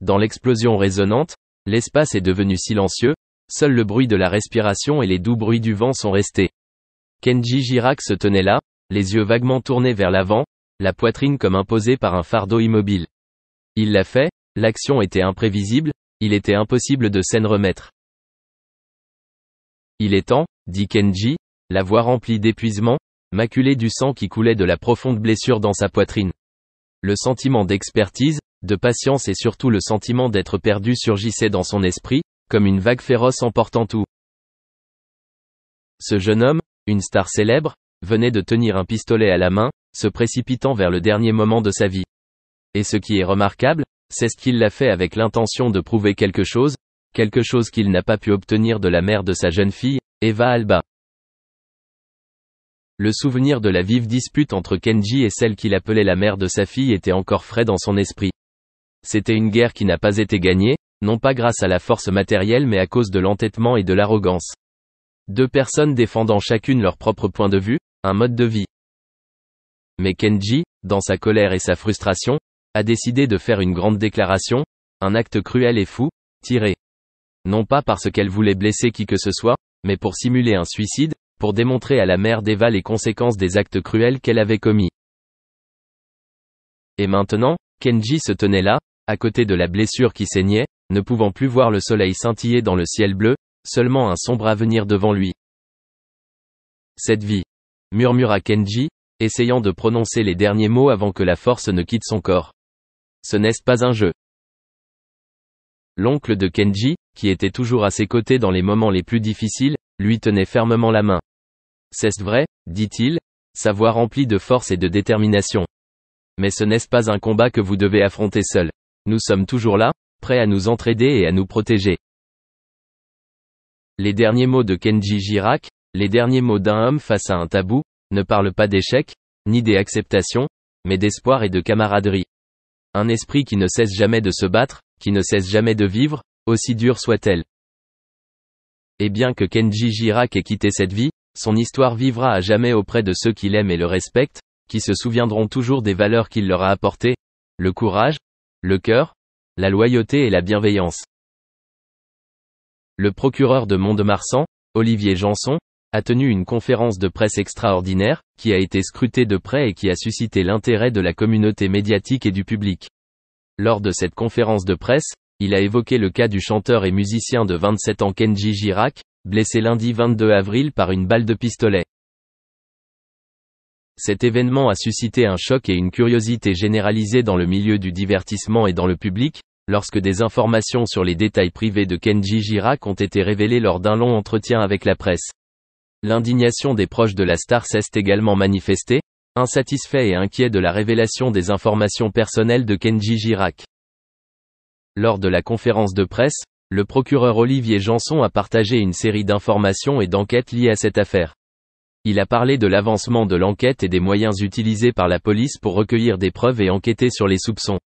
Dans l'explosion résonnante, l'espace est devenu silencieux, seul le bruit de la respiration et les doux bruits du vent sont restés. Kenji Girac se tenait là, les yeux vaguement tournés vers l'avant, la poitrine comme imposée par un fardeau immobile. Il l'a fait, l'action était imprévisible, il était impossible de s'en remettre. Il est temps, dit Kenji, la voix remplie d'épuisement, maculée du sang qui coulait de la profonde blessure dans sa poitrine. Le sentiment d'expertise, de patience et surtout le sentiment d'être perdu surgissait dans son esprit, comme une vague féroce emportant tout. Ce jeune homme, une star célèbre, venait de tenir un pistolet à la main, se précipitant vers le dernier moment de sa vie. Et ce qui est remarquable, c'est ce qu'il l'a fait avec l'intention de prouver quelque chose qu'il n'a pas pu obtenir de la mère de sa jeune fille, Eva Alba. Le souvenir de la vive dispute entre Kenji et celle qu'il appelait la mère de sa fille était encore frais dans son esprit. C'était une guerre qui n'a pas été gagnée, non pas grâce à la force matérielle mais à cause de l'entêtement et de l'arrogance. Deux personnes défendant chacune leur propre point de vue, un mode de vie. Mais Kenji, dans sa colère et sa frustration, a décidé de faire une grande déclaration, un acte cruel et fou, tiré. Non pas parce qu'elle voulait blesser qui que ce soit, mais pour simuler un suicide, pour démontrer à la mère d'Eva les conséquences des actes cruels qu'elle avait commis. Et maintenant, Kenji se tenait là, à côté de la blessure qui saignait, ne pouvant plus voir le soleil scintiller dans le ciel bleu, seulement un sombre avenir devant lui. Cette vie, murmura Kenji, essayant de prononcer les derniers mots avant que la force ne quitte son corps. Ce n'est pas un jeu. L'oncle de Kenji, qui était toujours à ses côtés dans les moments les plus difficiles, lui tenait fermement la main. C'est vrai, dit-il, sa voix remplie de force et de détermination. Mais ce n'est pas un combat que vous devez affronter seul. Nous sommes toujours là, prêts à nous entraider et à nous protéger. Les derniers mots de Kenji Girac, les derniers mots d'un homme face à un tabou, ne parlent pas d'échec, ni d'acceptation, mais d'espoir et de camaraderie. Un esprit qui ne cesse jamais de se battre, qui ne cesse jamais de vivre, aussi dure soit-elle. Et bien que Kenji Girac ait quitté cette vie, son histoire vivra à jamais auprès de ceux qui l'aiment et le respectent, qui se souviendront toujours des valeurs qu'il leur a apportées, le courage, le cœur, la loyauté et la bienveillance. Le procureur de Mont-de-Marsan, Olivier Janson, a tenu une conférence de presse extraordinaire, qui a été scrutée de près et qui a suscité l'intérêt de la communauté médiatique et du public. Lors de cette conférence de presse, il a évoqué le cas du chanteur et musicien de 27 ans Kenji Girac, blessé lundi 22 avril par une balle de pistolet. Cet événement a suscité un choc et une curiosité généralisée dans le milieu du divertissement et dans le public, lorsque des informations sur les détails privés de Kenji Girac ont été révélées lors d'un long entretien avec la presse. L'indignation des proches de la star s'est également manifestée, insatisfaits et inquiets de la révélation des informations personnelles de Kenji Girac. Lors de la conférence de presse, le procureur Olivier Janson a partagé une série d'informations et d'enquêtes liées à cette affaire. Il a parlé de l'avancement de l'enquête et des moyens utilisés par la police pour recueillir des preuves et enquêter sur les soupçons.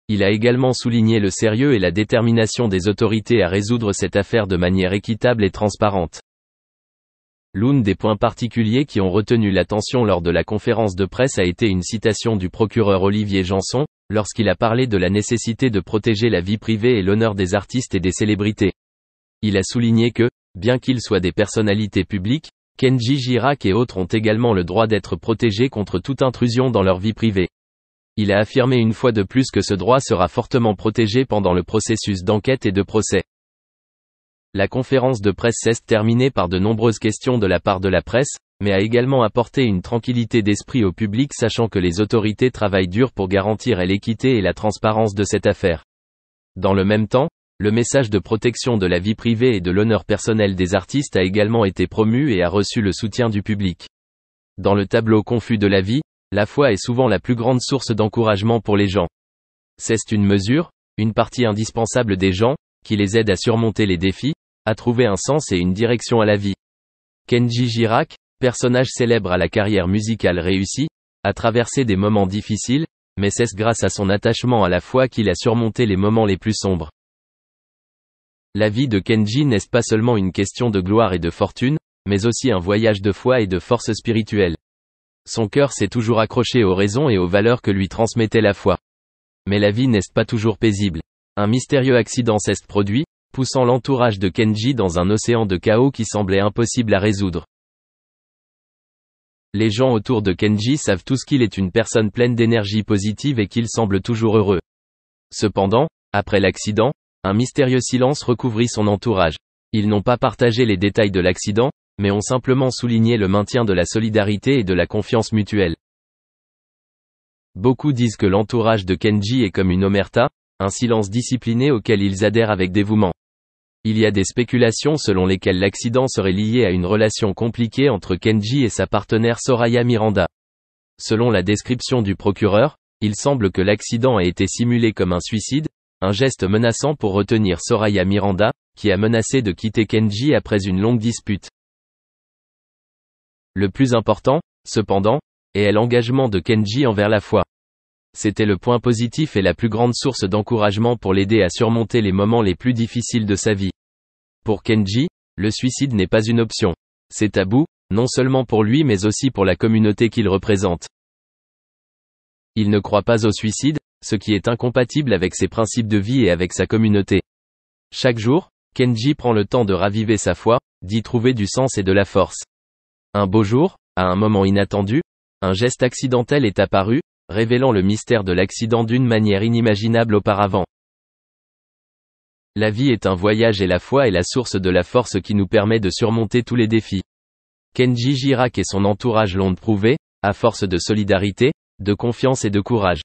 Il a également souligné le sérieux et la détermination des autorités à résoudre cette affaire de manière équitable et transparente. L'un des points particuliers qui ont retenu l'attention lors de la conférence de presse a été une citation du procureur Olivier Janson, lorsqu'il a parlé de la nécessité de protéger la vie privée et l'honneur des artistes et des célébrités. Il a souligné que, bien qu'ils soient des personnalités publiques, Kenji Girac et autres ont également le droit d'être protégés contre toute intrusion dans leur vie privée. Il a affirmé une fois de plus que ce droit sera fortement protégé pendant le processus d'enquête et de procès. La conférence de presse s'est terminée par de nombreuses questions de la part de la presse, mais a également apporté une tranquillité d'esprit au public sachant que les autorités travaillent dur pour garantir l'équité et la transparence de cette affaire. Dans le même temps, le message de protection de la vie privée et de l'honneur personnel des artistes a également été promu et a reçu le soutien du public. Dans le tableau confus de la vie, la foi est souvent la plus grande source d'encouragement pour les gens. C'est une mesure, une partie indispensable des gens, qui les aide à surmonter les défis, à trouver un sens et une direction à la vie. Kenji Girac, personnage célèbre à la carrière musicale réussie, a traversé des moments difficiles, mais c'est grâce à son attachement à la foi qu'il a surmonté les moments les plus sombres. La vie de Kenji n'est pas seulement une question de gloire et de fortune, mais aussi un voyage de foi et de force spirituelle. Son cœur s'est toujours accroché aux raisons et aux valeurs que lui transmettait la foi. Mais la vie n'est pas toujours paisible. Un mystérieux accident s'est produit, poussant l'entourage de Kenji dans un océan de chaos qui semblait impossible à résoudre. Les gens autour de Kenji savent tous qu'il est une personne pleine d'énergie positive et qu'il semble toujours heureux. Cependant, après l'accident, un mystérieux silence recouvrit son entourage. Ils n'ont pas partagé les détails de l'accident, mais ont simplement souligné le maintien de la solidarité et de la confiance mutuelle. Beaucoup disent que l'entourage de Kenji est comme une omerta, un silence discipliné auquel ils adhèrent avec dévouement. Il y a des spéculations selon lesquelles l'accident serait lié à une relation compliquée entre Kenji et sa partenaire Soraya Miranda. Selon la description du procureur, il semble que l'accident ait été simulé comme un suicide, un geste menaçant pour retenir Soraya Miranda, qui a menacé de quitter Kenji après une longue dispute. Le plus important, cependant, est l'engagement de Kenji envers la foi. C'était le point positif et la plus grande source d'encouragement pour l'aider à surmonter les moments les plus difficiles de sa vie. Pour Kenji, le suicide n'est pas une option. C'est tabou, non seulement pour lui mais aussi pour la communauté qu'il représente. Il ne croit pas au suicide, ce qui est incompatible avec ses principes de vie et avec sa communauté. Chaque jour, Kenji prend le temps de raviver sa foi, d'y trouver du sens et de la force. Un beau jour, à un moment inattendu, un geste accidentel est apparu, révélant le mystère de l'accident d'une manière inimaginable auparavant. La vie est un voyage et la foi est la source de la force qui nous permet de surmonter tous les défis. Kenji Girac et son entourage l'ont prouvé, à force de solidarité, de confiance et de courage.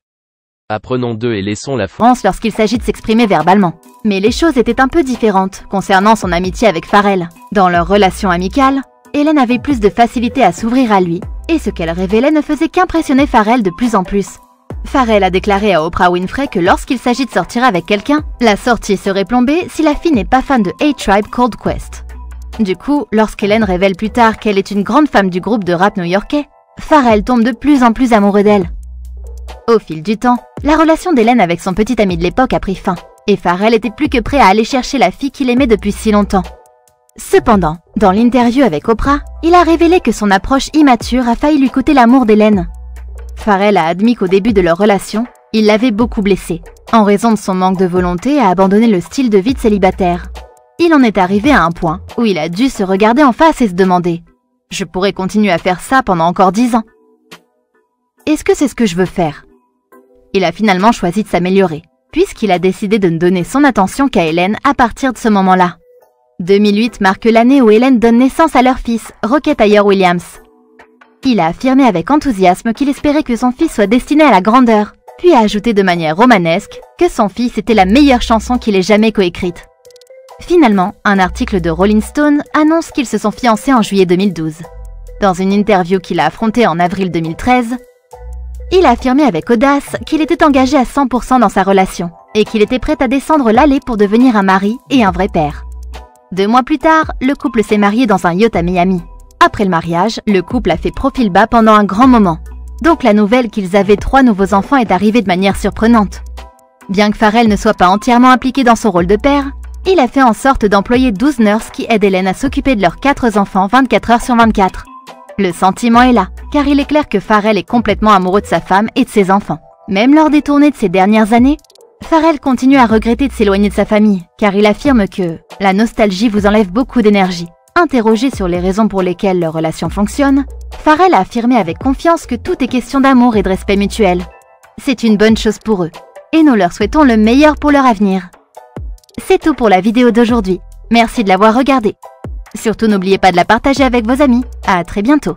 Apprenons d'eux et laissons la foi lorsqu'il s'agit de s'exprimer verbalement. Mais les choses étaient un peu différentes concernant son amitié avec Pharrell. Dans leur relation amicale, Hélène avait plus de facilité à s'ouvrir à lui, et ce qu'elle révélait ne faisait qu'impressionner Pharrell de plus en plus. Pharrell a déclaré à Oprah Winfrey que lorsqu'il s'agit de sortir avec quelqu'un, la sortie serait plombée si la fille n'est pas fan de A-Tribe Called Quest. Du coup, lorsqu'Hélène révèle plus tard qu'elle est une grande fan du groupe de rap new-yorkais, Pharrell tombe de plus en plus amoureux d'elle. Au fil du temps, la relation d'Hélène avec son petit ami de l'époque a pris fin, et Pharrell était plus que prêt à aller chercher la fille qu'il aimait depuis si longtemps. Cependant, dans l'interview avec Oprah, il a révélé que son approche immature a failli lui coûter l'amour d'Hélène. Pharrell a admis qu'au début de leur relation, il l'avait beaucoup blessée, en raison de son manque de volonté à abandonner le style de vie de célibataire. Il en est arrivé à un point où il a dû se regarder en face et se demander « Je pourrais continuer à faire ça pendant encore 10 ans. Est-ce que c'est ce que je veux faire ?» Il a finalement choisi de s'améliorer, puisqu'il a décidé de ne donner son attention qu'à Hélène à partir de ce moment-là. 2008 marque l'année où Hélène donne naissance à leur fils, Rocket Ayer Williams. Il a affirmé avec enthousiasme qu'il espérait que son fils soit destiné à la grandeur, puis a ajouté de manière romanesque que son fils était la meilleure chanson qu'il ait jamais coécrite. Finalement, un article de Rolling Stone annonce qu'ils se sont fiancés en juillet 2012. Dans une interview qu'il a affrontée en avril 2013, il a affirmé avec audace qu'il était engagé à 100% dans sa relation et qu'il était prêt à descendre l'allée pour devenir un mari et un vrai père. 2 mois plus tard, le couple s'est marié dans un yacht à Miami. Après le mariage, le couple a fait profil bas pendant un grand moment. Donc la nouvelle qu'ils avaient 3 nouveaux enfants est arrivée de manière surprenante. Bien que Pharrell ne soit pas entièrement impliqué dans son rôle de père, il a fait en sorte d'employer 12 nurses qui aident Hélène à s'occuper de leurs 4 enfants 24 heures sur 24. Le sentiment est là, car il est clair que Pharrell est complètement amoureux de sa femme et de ses enfants. Même lors des tournées de ces dernières années, Pharrell continue à regretter de s'éloigner de sa famille, car il affirme que la nostalgie vous enlève beaucoup d'énergie. Interrogé sur les raisons pour lesquelles leur relation fonctionne, Pharrell a affirmé avec confiance que tout est question d'amour et de respect mutuel. C'est une bonne chose pour eux, et nous leur souhaitons le meilleur pour leur avenir. C'est tout pour la vidéo d'aujourd'hui. Merci de l'avoir regardée. Surtout n'oubliez pas de la partager avec vos amis. À très bientôt.